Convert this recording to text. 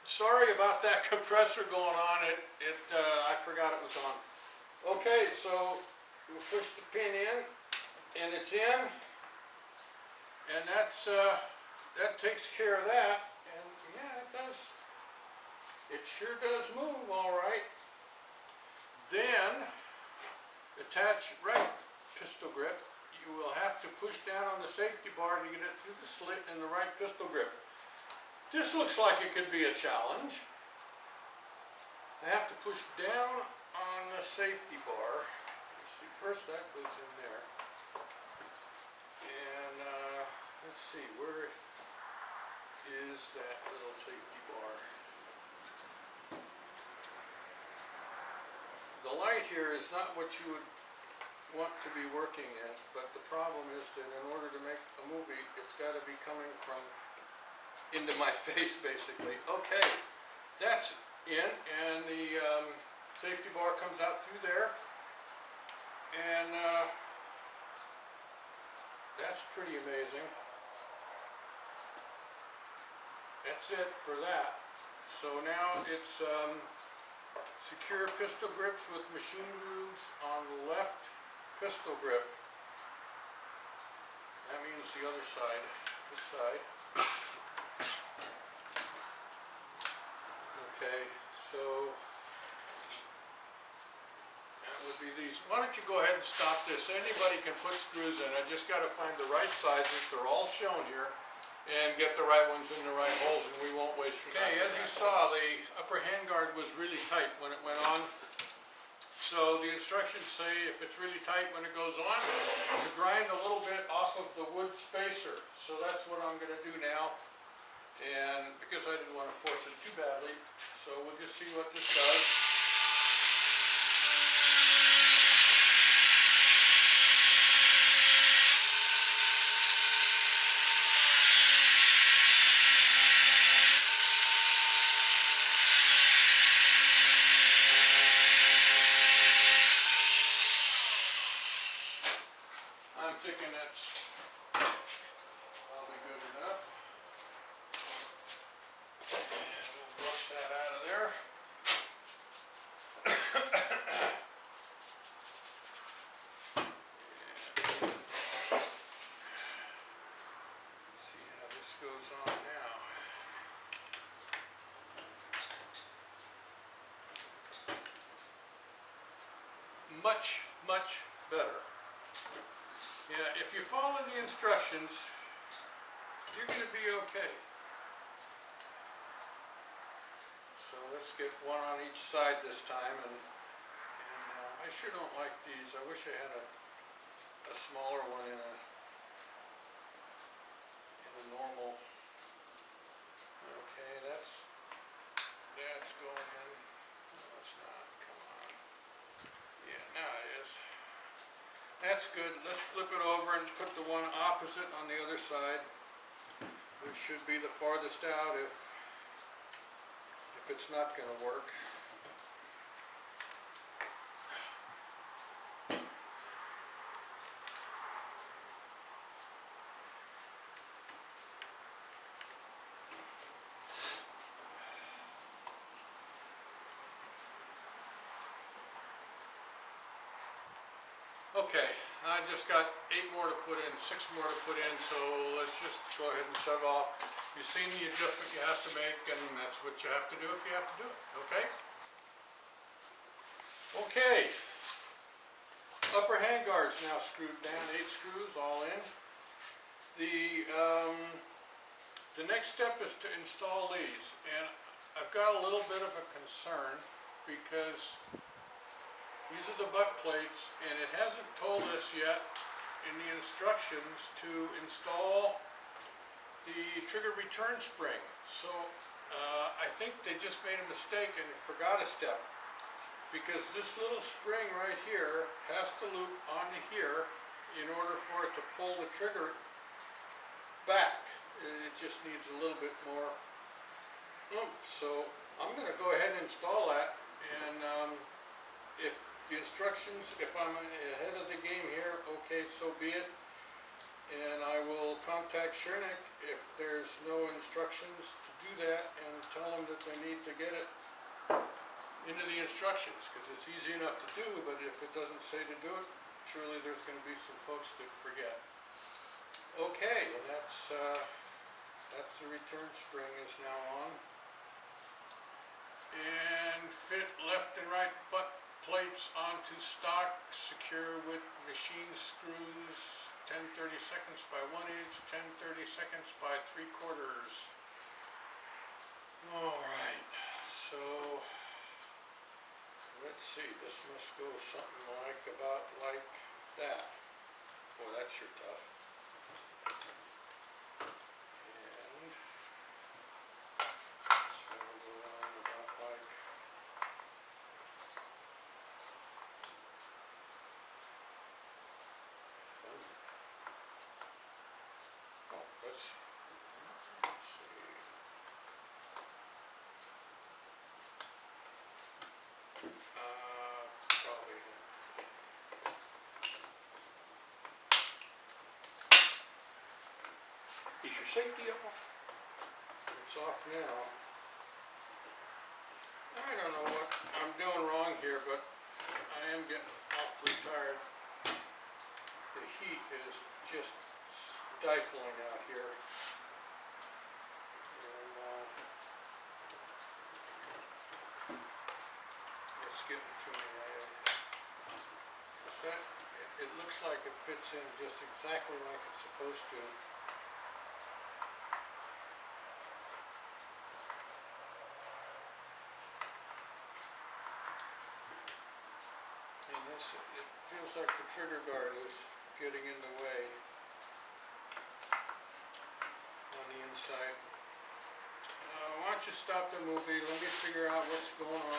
Sorry about that compressor going on. I forgot it was on. Okay, so we'll push the pin in, and it's in, and that takes care of that. And yeah, it does. It sure does move, all right. Then attach right pistol grip. You will have to push down on the safety bar to get it through the slit in the right pistol grip. This looks like it could be a challenge. I have to push down on the safety bar. Let's see, first that goes in there. And let's see, where is that little safety bar? The light here is not what you would want to be working in, but the problem is that in order to make a movie, it's got to be coming from into my face, basically. Okay, that's in, and the safety bar comes out through there, and that's pretty amazing. That's it for that. So now it's secure pistol grips with machine grooves on the left pistol grip. That means the other side, this side. Okay, so that would be these. Why don't you go ahead and stop this? Anybody can put screws in. I just got to find the right sizes. They're all shown here, and get the right ones in the right holes, and we won't waste your time. Okay, as you saw, the upper handguard was really tight when it went on. So the instructions say if it's really tight when it goes on, to grind a little bit off of the wood spacer. So that's what I'm going to do now. And because I didn't want to force it too badly, so we'll just see what this does. I'm thinking that's probably good enough. And we'll brush that out of there. See how this goes on now. Much, much better. Yeah, if you follow the instructions, you're going to be okay. So let's get one on each side this time, and I sure don't like these. I wish I had a smaller one in a normal. Okay, that's going in. No, it's not. Come on. Yeah, now it is. That's good. Let's flip it over and put the one opposite on the other side, which should be the farthest out if it's not going to work. Okay, I just got 8 more to put in, 6 more to put in, so let's just go ahead and shut off. You've seen the adjustment you have to make, and that's what you have to do if you have to do it, okay? Okay, upper handguards now screwed down, 8 screws all in. The next step is to install these, and I've got a little bit of a concern because these are the butt plates, and it hasn't told us yet in the instructions to install the trigger return spring. So I think they just made a mistake and forgot a step, because this little spring right here has to loop onto here in order for it to pull the trigger back. It just needs a little bit more oomph. So I'm going to go ahead and install that, and if the instructions, if I'm ahead of the game here, okay, so be it. And I will contact Shernick if there's no instructions to do that and tell them that they need to get it into the instructions, because it's easy enough to do, but if it doesn't say to do it, surely there's going to be some folks that forget. Okay, and that's the return spring is now on. And fit left and right butt plates onto stock, secure with machine screws, 10/32 by 1/8, 10/32 by 3/4. Alright, so let's see, this must go something about like that. Boy, that's sure tough. And this one will go on about like let's see. Probably. Is your safety off? It's off now. I don't know what I'm doing wrong here, but I am getting awfully tired. The heat is just stifling out here. And it's getting to me. It looks like it fits in just exactly like it's supposed to. And it feels like the trigger guard is getting in the way on the inside. Why don't you stop the movie, let me figure out what's going on